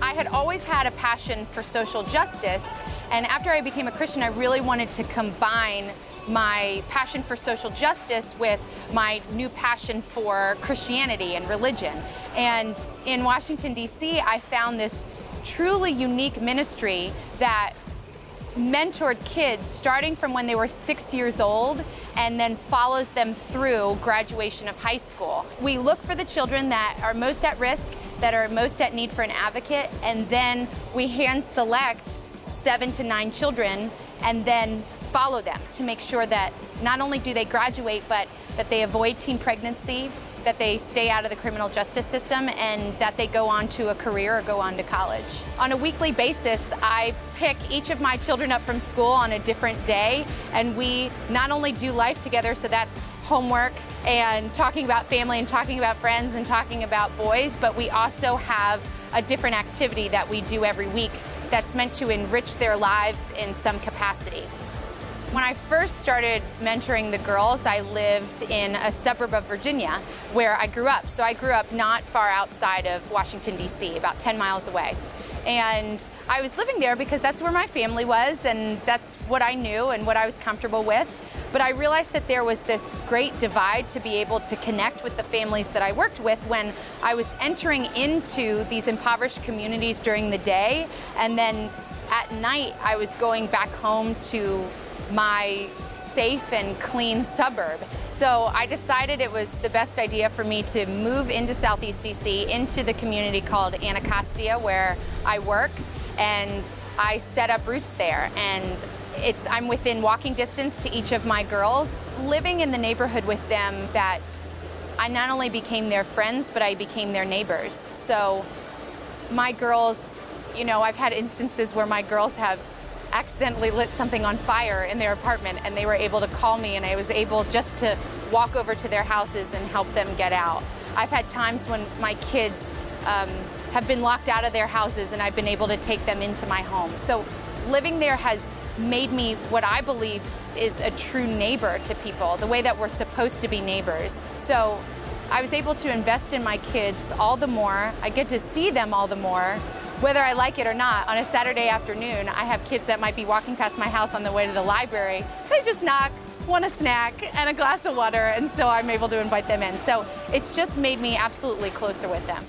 I had always had a passion for social justice, and after I became a Christian, I really wanted to combine my passion for social justice with my new passion for Christianity and religion. And in Washington, D.C., I found this truly unique ministry that mentored kids starting from when they were 6 years old and then follows them through graduation of high school. We look for the children that are most at risk, that are most at need for an advocate, and then we hand select 7 to 9 children and then follow them to make sure that not only do they graduate, but that they avoid teen pregnancy, that they stay out of the criminal justice system, and that they go on to a career or go on to college. On a weekly basis, I pick each of my children up from school on a different day, and we not only do life together, so that's homework and talking about family and talking about friends and talking about boys, but we also have a different activity that we do every week that's meant to enrich their lives in some capacity. When I first started mentoring the girls, I lived in a suburb of Virginia where I grew up. So I grew up not far outside of Washington, D.C., about 10 miles away. And I was living there because that's where my family was, and that's what I knew and what I was comfortable with. But I realized that there was this great divide to be able to connect with the families that I worked with when I was entering into these impoverished communities during the day, and then at night I was going back home to my safe and clean suburb. So I decided it was the best idea for me to move into Southeast DC, into the community called Anacostia, where I work, and I set up roots there. And I'm within walking distance to each of my girls, living in the neighborhood with them, that I not only became their friends, but I became their neighbors. So my girls, you know, I've had instances where my girls have accidentally lit something on fire in their apartment, and they were able to call me, and I was able just to walk over to their houses and help them get out. I've had times when my kids have been locked out of their houses, and I've been able to take them into my home. So living there has made me what I believe is a true neighbor to people, the way that we're supposed to be neighbors. So I was able to invest in my kids all the more. I get to see them all the more, whether I like it or not. On a Saturday afternoon, I have kids that might be walking past my house on the way to the library. They just knock, want a snack and a glass of water, and so I'm able to invite them in. So it's just made me absolutely closer with them.